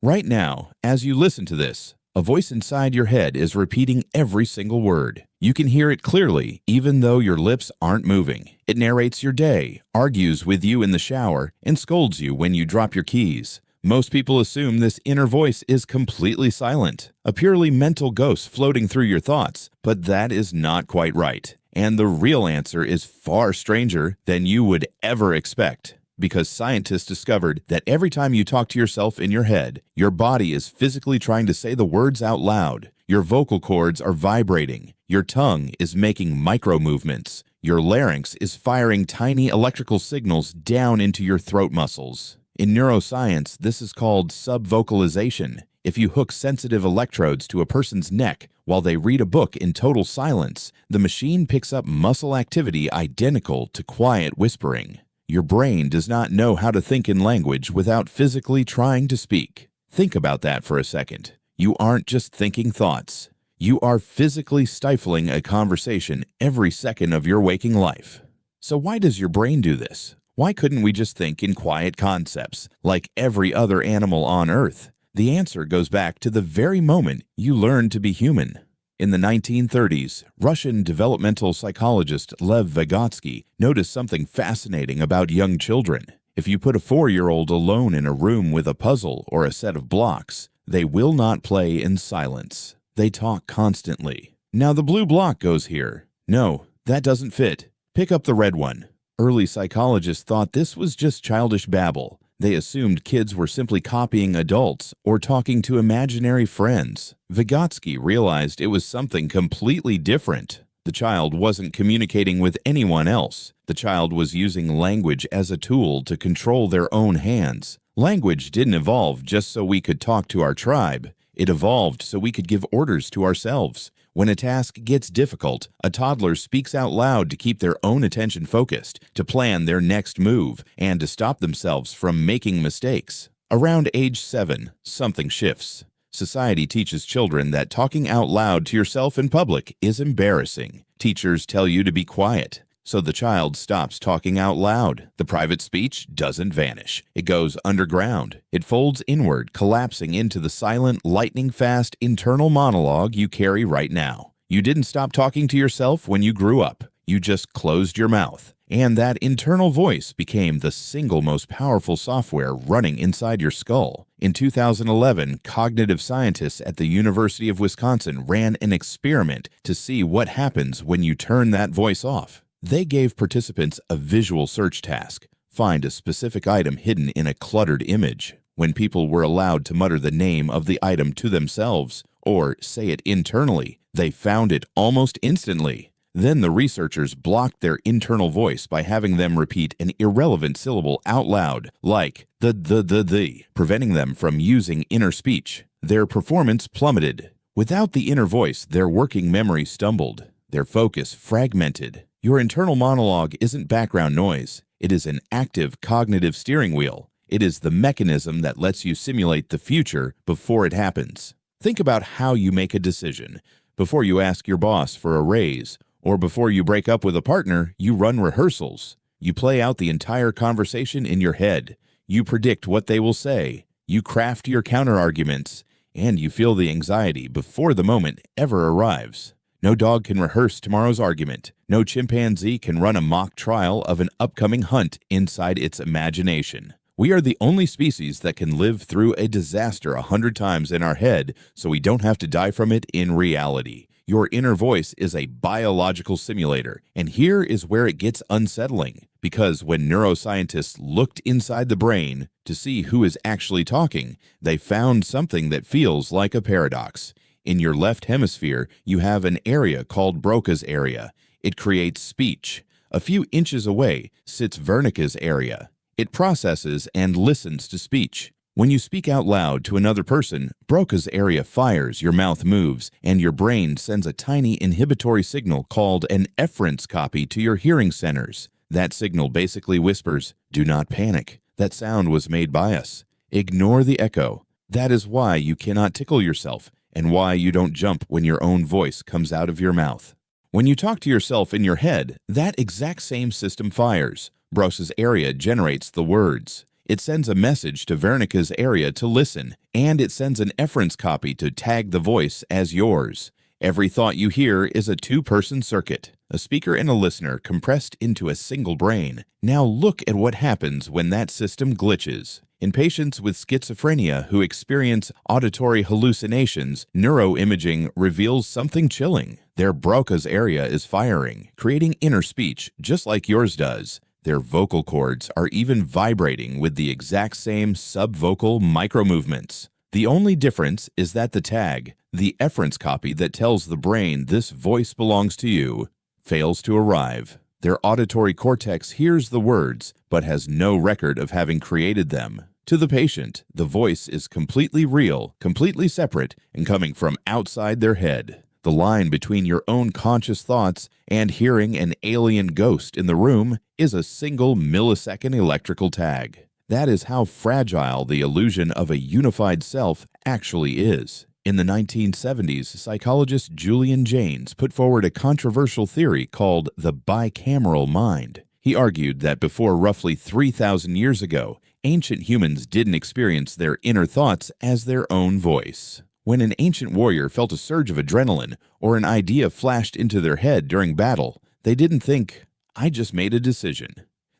Right now, as you listen to this, a voice inside your head is repeating every single word. You can hear it clearly, even though your lips aren't moving. It narrates your day, argues with you in the shower, and scolds you when you drop your keys. Most people assume this inner voice is completely silent, a purely mental ghost floating through your thoughts, but that is not quite right. And the real answer is far stranger than you would ever expect. Because scientists discovered that every time you talk to yourself in your head, your body is physically trying to say the words out loud. Your vocal cords are vibrating. Your tongue is making micro movements. Your larynx is firing tiny electrical signals down into your throat muscles. In neuroscience, this is called subvocalization. If you hook sensitive electrodes to a person's neck while they read a book in total silence, the machine picks up muscle activity identical to quiet whispering. Your brain does not know how to think in language without physically trying to speak. Think about that for a second. You aren't just thinking thoughts. You are physically stifling a conversation every second of your waking life. So why does your brain do this? Why couldn't we just think in quiet concepts, like every other animal on Earth? The answer goes back to the very moment you learned to be human. In the 1930s, Russian developmental psychologist Lev Vygotsky noticed something fascinating about young children. If you put a 4-year-old alone in a room with a puzzle or a set of blocks, they will not play in silence. They talk constantly. Now the blue block goes here. No, that doesn't fit. Pick up the red one. Early psychologists thought this was just childish babble. They assumed kids were simply copying adults or talking to imaginary friends. Vygotsky realized it was something completely different. The child wasn't communicating with anyone else. The child was using language as a tool to control their own hands. Language didn't evolve just so we could talk to our tribe. It evolved so we could give orders to ourselves. When a task gets difficult, a toddler speaks out loud to keep their own attention focused, to plan their next move, and to stop themselves from making mistakes. Around age 7, something shifts. Society teaches children that talking out loud to yourself in public is embarrassing. Teachers tell you to be quiet. So the child stops talking out loud. The private speech doesn't vanish. It goes underground. It folds inward, collapsing into the silent, lightning-fast internal monologue you carry right now. You didn't stop talking to yourself when you grew up. You just closed your mouth. And that internal voice became the single most powerful software running inside your skull. In 2011, cognitive scientists at the University of Wisconsin ran an experiment to see what happens when you turn that voice off. They gave participants a visual search task. Find a specific item hidden in a cluttered image. When people were allowed to mutter the name of the item to themselves or say it internally, they found it almost instantly. Then the researchers blocked their internal voice by having them repeat an irrelevant syllable out loud, like the, preventing them from using inner speech. Their performance plummeted. Without the inner voice, their working memory stumbled. Their focus fragmented. Your internal monologue isn't background noise. It is an active cognitive steering wheel. It is the mechanism that lets you simulate the future before it happens. Think about how you make a decision. Before you ask your boss for a raise, or before you break up with a partner, you run rehearsals. You play out the entire conversation in your head. You predict what they will say. You craft your counterarguments, and you feel the anxiety before the moment ever arrives. No dog can rehearse tomorrow's argument. No chimpanzee can run a mock trial of an upcoming hunt inside its imagination. We are the only species that can live through a disaster 100 times in our head so we don't have to die from it in reality. Your inner voice is a biological simulator, and here is where it gets unsettling. Because when neuroscientists looked inside the brain to see who is actually talking, they found something that feels like a paradox. In your left hemisphere, you have an area called Broca's area. It creates speech. A few inches away sits Wernicke's area. It processes and listens to speech. When you speak out loud to another person, Broca's area fires, your mouth moves, and your brain sends a tiny inhibitory signal called an efference copy to your hearing centers. That signal basically whispers, "Do not panic. That sound was made by us. Ignore the echo." That is why you cannot tickle yourself, and why you don't jump when your own voice comes out of your mouth. When you talk to yourself in your head, that exact same system fires. Broca's area generates the words. It sends a message to Wernicke's area to listen, and it sends an efference copy to tag the voice as yours. Every thought you hear is a two-person circuit, a speaker and a listener compressed into a single brain. Now look at what happens when that system glitches. In patients with schizophrenia who experience auditory hallucinations, neuroimaging reveals something chilling. Their Broca's area is firing, creating inner speech just like yours does. Their vocal cords are even vibrating with the exact same subvocal micromovements. The only difference is that the tag, the efference copy that tells the brain this voice belongs to you, fails to arrive. Their auditory cortex hears the words, but has no record of having created them. To the patient, the voice is completely real, completely separate, and coming from outside their head. The line between your own conscious thoughts and hearing an alien ghost in the room is a single millisecond electrical tag. That is how fragile the illusion of a unified self actually is. In the 1970s, psychologist Julian Jaynes put forward a controversial theory called the bicameral mind. He argued that before roughly 3,000 years ago, ancient humans didn't experience their inner thoughts as their own voice. When an ancient warrior felt a surge of adrenaline or an idea flashed into their head during battle, they didn't think, "I just made a decision."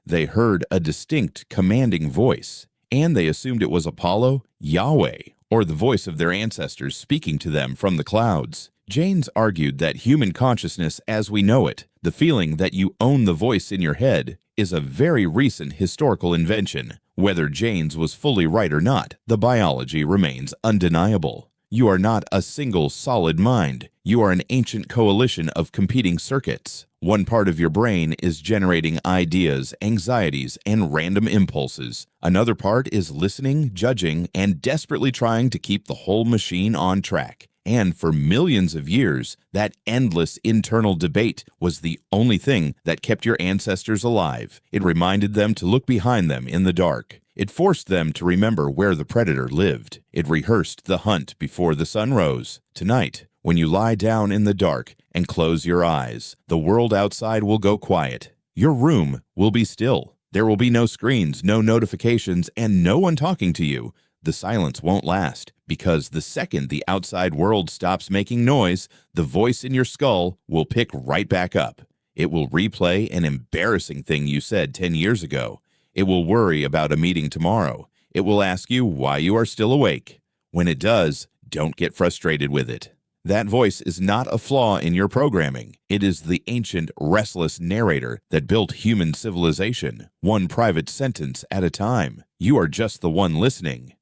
They heard a distinct, commanding voice, and they assumed it was Apollo, Yahweh, or the voice of their ancestors speaking to them from the clouds. Jaynes argued that human consciousness as we know it, the feeling that you own the voice in your head, is a very recent historical invention. Whether Jaynes was fully right or not, the biology remains undeniable. You are not a single solid mind. You are an ancient coalition of competing circuits. One part of your brain is generating ideas, anxieties, and random impulses. Another part is listening, judging, and desperately trying to keep the whole machine on track. And for millions of years, that endless internal debate was the only thing that kept your ancestors alive. It reminded them to look behind them in the dark. It forced them to remember where the predator lived. It rehearsed the hunt before the sun rose. Tonight, when you lie down in the dark and close your eyes, the world outside will go quiet. Your room will be still. There will be no screens, no notifications, and no one talking to you. The silence won't last, because the second the outside world stops making noise, the voice in your skull will pick right back up. It will replay an embarrassing thing you said 10 years ago. It will worry about a meeting tomorrow. It will ask you why you are still awake. When it does, don't get frustrated with it. That voice is not a flaw in your programming. It is the ancient, restless narrator that built human civilization, one private sentence at a time. You are just the one listening.